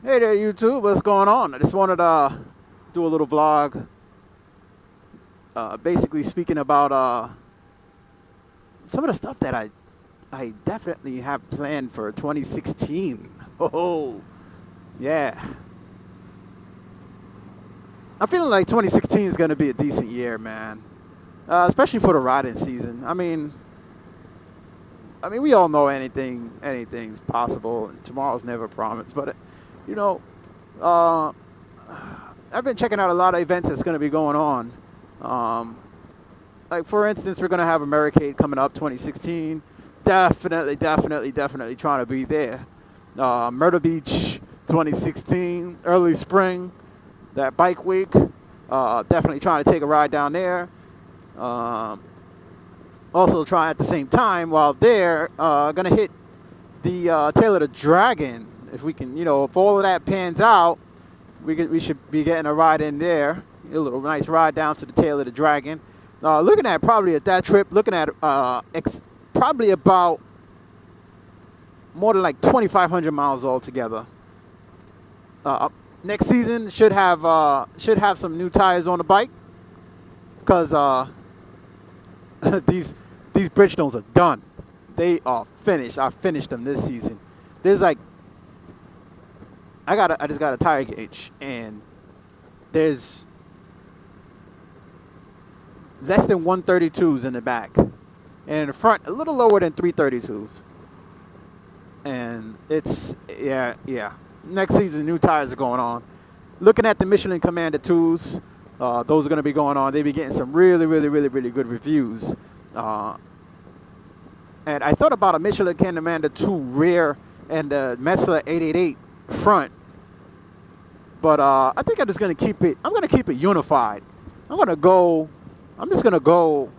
Hey there, YouTube. What's going on? I just wanted to do a little vlog, basically speaking about some of the stuff that I definitely have planned for 2016. Oh, yeah. I'm feeling like 2016 is going to be a decent year, man. Especially for the riding season. I mean, we all know anything's possible, and tomorrow's never promised. But you know, uh, I've been checking out a lot of events that's going to be going on. Um, like for instance, we're going to have Americade coming up 2016. Definitely trying to be there. Myrtle Beach 2016, early spring, that bike week. Definitely trying to take a ride down there. Um, Also try at the same time while there, gonna hit the Tail of the Dragon. If we can, if all of that pans out, we should be getting a ride in there. A little nice ride down to the Tail of the Dragon. Looking at probably at that trip, looking at probably about more than like 2,500 miles altogether. Next season should have some new tires on the bike because these Bridgestones are done. They are finished. I finished them this season. There's like I just got a tire gauge and there's less than 132s in the back. And in the front a little lower than 332s. And it's yeah. Next season new tires are going on. Looking at the Michelin Commander 2s, those are going to be going on. They be getting some really good reviews. And I thought about a Michelin Commander 2 rear and a Messler 888 front. But I think I'm just going to keep it. I'm going to keep it unified. I'm just going to go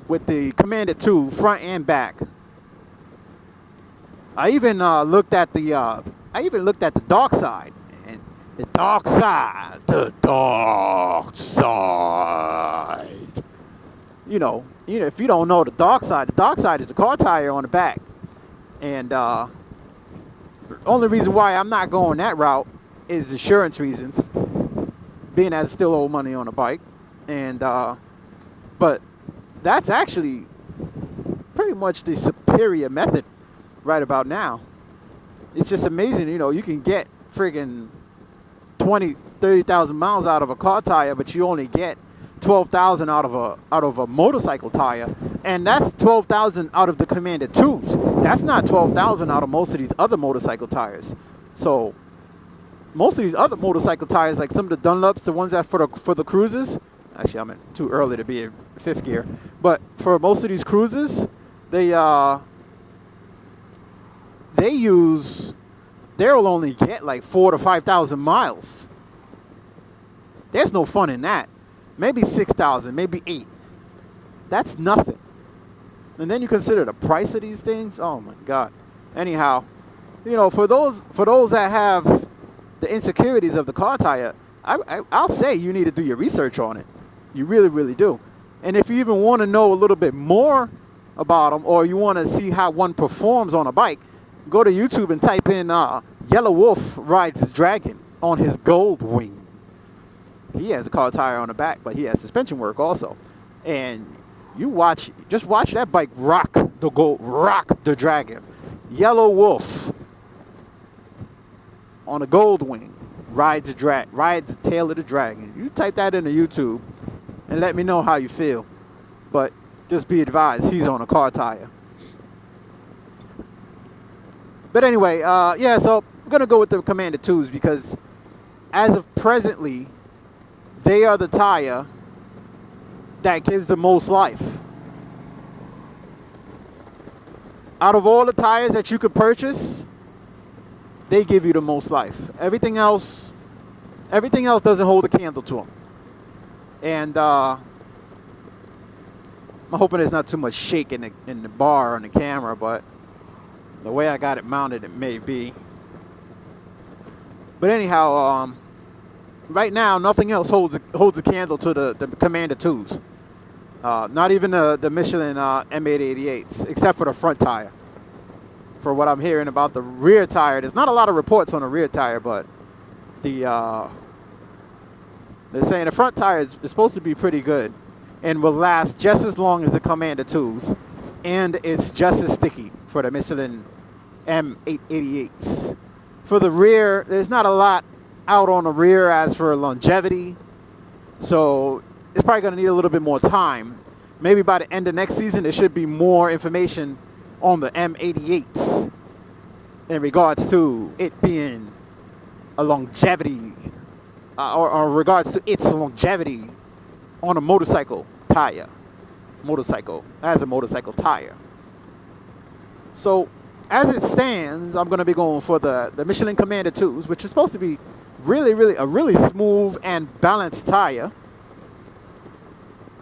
with the Commander 2 front and back. I even looked at the DarkSide. The dark side. The dark side. If you don't know the dark side is a car tire on the back. And the only reason why I'm not going that route is insurance reasons. Being as still owe money on a bike. And but that's actually pretty much the superior method right about now. It's just amazing, you can get friggin' 30,000 miles out of a car tire, but you only get 12,000 out of a motorcycle tire, and that's 12,000 out of the Commander 2s. That's not 12,000 out of most of these other motorcycle tires. So most of these other motorcycle tires, like some of the Dunlops, the ones that for the cruisers. Actually, I'm too early to be in fifth gear, but for most of these cruisers, they'll only get like 4,000 to 5,000 miles. There's no fun in that. Maybe 6,000, maybe 8. That's nothing. And then you consider the price of these things. Oh my God. Anyhow, for those that have the insecurities of the car tire, I'll say you need to do your research on it. You really do. And if you even want to know a little bit more about them, or you want to see how one performs on a bike, go to YouTube and type in Yellow Wolf rides dragon on his Gold Wing. He has a car tire on the back, but he has suspension work also. And just watch that bike rock the dragon. Yellow Wolf on a Gold Wing rides the tail of the dragon. You type that into YouTube and let me know how you feel. But just be advised, he's on a car tire. But anyway, so I'm going to go with the Commander 2s because as of presently, they are the tire that gives the most life. Out of all the tires that you could purchase, they give you the most life. Everything else doesn't hold a candle to them. And I'm hoping there's not too much shake in the bar on the camera, but the way I got it mounted, it may be. But anyhow, right now, nothing else holds a candle to the Commander 2s. Not even the Michelin M888s, except for the front tire. for what I'm hearing about the rear tire. There's not a lot of reports on the rear tire, but they're saying the front tire is supposed to be pretty good and will last just as long as the Commander 2s, and it's just as sticky for the Michelin M888s. For the rear, there's not a lot out on the rear as for longevity, so it's probably going to need a little bit more time. Maybe by the end of next season, there should be more information on the M88s in regards to it being a longevity, or regards to its longevity on a motorcycle tire. As a motorcycle tire. So, as it stands, I'm going to be going for the Michelin Commander 2s, which is supposed to be a really smooth and balanced tire.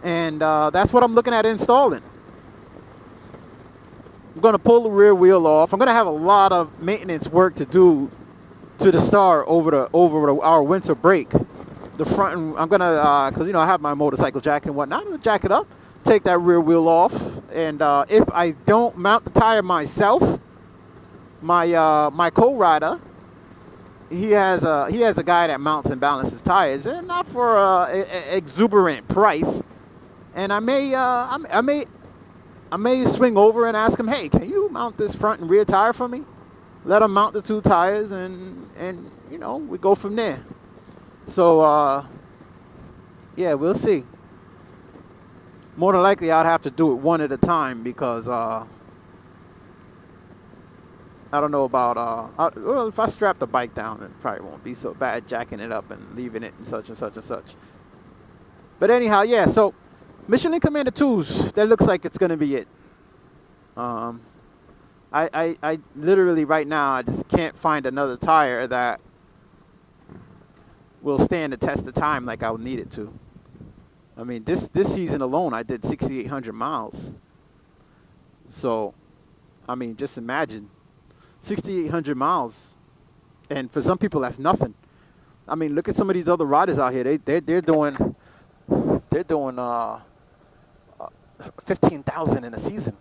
And that's what I'm looking at installing. I'm going to pull the rear wheel off. I'm going to have a lot of maintenance work to do to the Star over our winter break. The front, I'm going to, because, I have my motorcycle jacket and whatnot. I'm going to jack it up, take that rear wheel off. And if I don't mount the tire myself, my co-rider, he has a guy that mounts and balances tires, and not for an exuberant price. And I may swing over and ask him, hey, can you mount this front and rear tire for me? Let him mount the two tires, and we go from there. So yeah, we'll see. More than likely, I'd have to do it one at a time because I don't know about, well, if I strap the bike down, it probably won't be so bad jacking it up and leaving it and such and such and such. But anyhow, yeah, so Michelin Commander 2s, that looks like it's going to be it. I literally right now, I just can't find another tire that will stand the test of time like I would need it to. I mean, this season alone, I did 6,800 miles. So, I mean, just imagine 6,800 miles, and for some people that's nothing. I mean, look at some of these other riders out here. They're doing 15,000 in a season,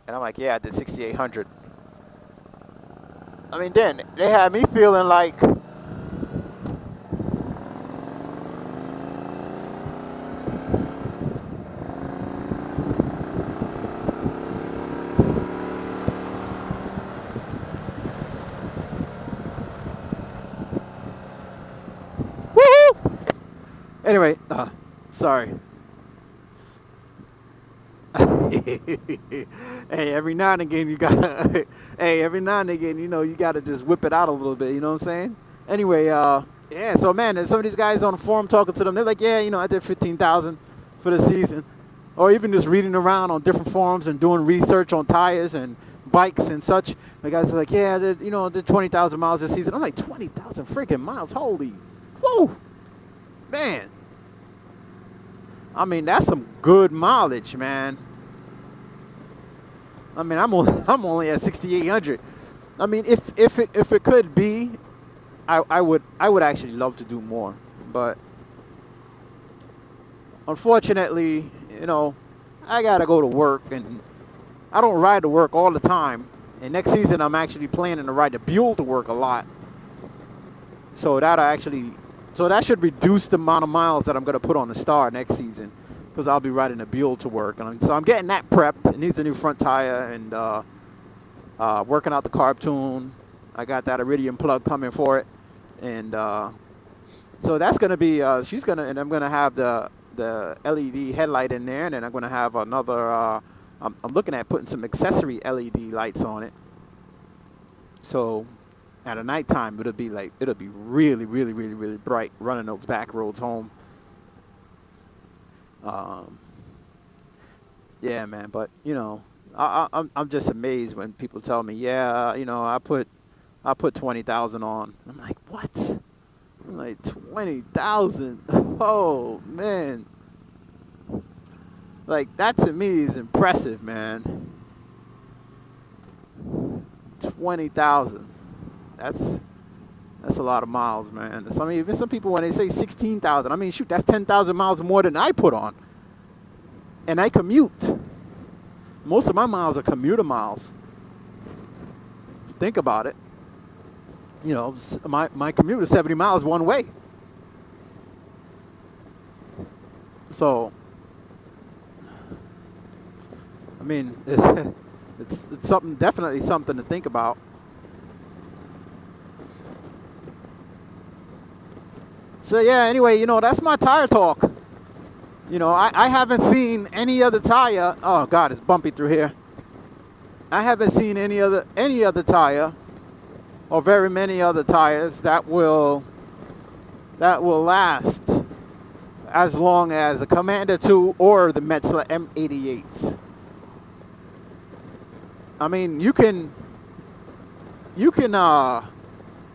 and I'm like, yeah, I did 6,800. I mean, then they had me feeling like anyway, sorry. Hey, every now and again you gotta you gotta just whip it out a little bit, you know what I'm saying? Anyway, yeah, so man, there's some of these guys on the forum talking to them, they're like, yeah, I did 15,000 for the season. Or even just reading around on different forums and doing research on tires and bikes and such. The guys are like, yeah, I did 20,000 miles this season. I'm like, 20,000 freaking miles, holy, whoa, man. I mean, that's some good mileage, man. I mean, I'm only at 6,800. I mean, if it could be, I would actually love to do more, but unfortunately, I gotta go to work, and I don't ride to work all the time. And next season, I'm actually planning to ride the Buell to work a lot. So that should reduce the amount of miles that I'm going to put on the Star next season, because I'll be riding a Buell to work. And so I'm getting that prepped. It needs a new front tire, and working out the carb tune. I got that Iridium plug coming for it. And so that's going to be, and I'm going to have the LED headlight in there, and then I'm going to have another, I'm looking at putting some accessory LED lights on it. So at a nighttime, it'll be really, really, really, really bright running those back roads home. Yeah, man. But I'm just amazed when people tell me, yeah, I put 20,000 on. I'm like, what? I'm like, 20,000. Oh man. Like, that to me is impressive, man. 20,000. That's a lot of miles, man. Even some people, when they say 16,000, I mean, shoot, that's 10,000 miles more than I put on. And I commute. Most of my miles are commuter miles. think about it. You know, my commute is 70 miles one way. So, I mean, it's something, definitely something to think about. So yeah, anyway, you know, that's my tire talk. You know, I haven't seen any other tire. Oh God, it's bumpy through here. I haven't seen any other tire, or very many other tires that will last as long as the Commander 2 or the Metzler M88. I mean, you can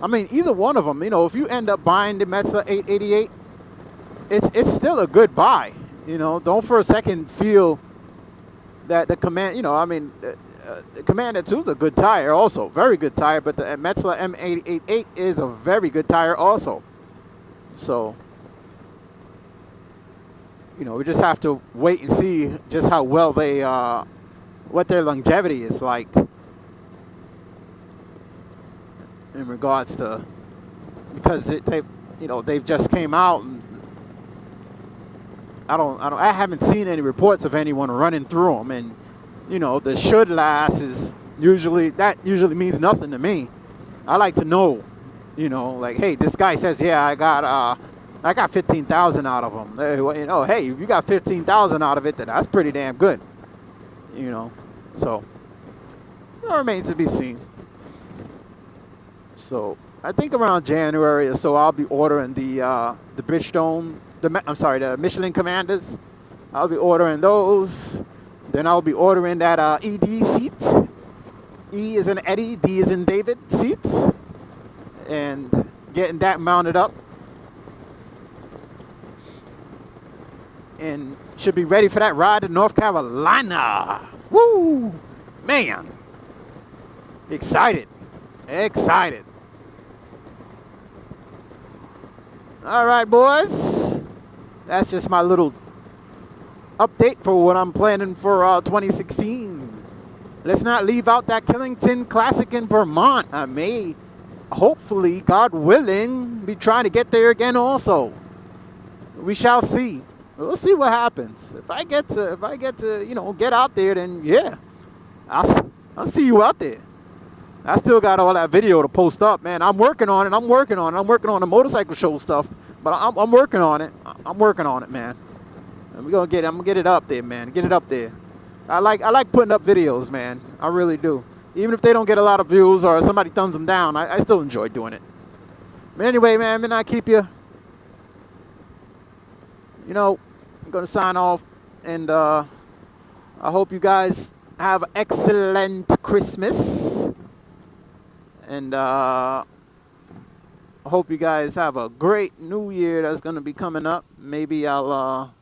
I mean, either one of them, you know, if you end up buying the Metzler 888, it's still a good buy. You know, don't for a second feel that the Commander, you know, I mean, the Commander 2 is a good tire also, very good tire, but the Metzler M888 is a very good tire also. So, you know, we just have to wait and see just how well they, what their longevity is like in regards to, because they've just came out, and I haven't seen any reports of anyone running through them, and you know, the should last is usually means nothing to me. I like to know, you know, like, hey, this guy says, yeah, I got 15,000 out of them. You know, hey, if you got 15,000 out of it, then that's pretty damn good. You know, so it remains to be seen. So I think around January or so, I'll be ordering the Bridgestone, the Michelin Commanders. I'll be ordering those. Then I'll be ordering that ED seat. E is in Eddie, D is in David seat, and getting that mounted up, and should be ready for that ride to North Carolina. Woo, man! Excited. All right, boys. That's just my little update for what I'm planning for 2016. Let's not leave out that Killington Classic in Vermont. I may, hopefully, God willing, be trying to get there again also. We shall see. We'll see what happens. If I get to, you know, get out there, then yeah, I'll see you out there. I still got all that video to post up, man. I'm working on it. I'm working on the motorcycle show stuff, but I'm working on it. I'm working on it, man. And I'm gonna get it up there, man. Get it up there. I like putting up videos, man. I really do. Even if they don't get a lot of views or somebody thumbs them down, I still enjoy doing it. But anyway, man, may not keep you. You know, I'm gonna sign off, and I hope you guys have an excellent Christmas. And I hope you guys have a great new year that's going to be coming up. Maybe I'll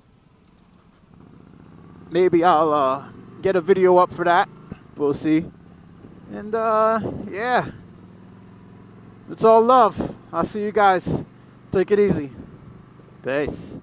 get a video up for that. We'll see. And yeah, it's all love. I'll see you guys. Take it easy. Peace.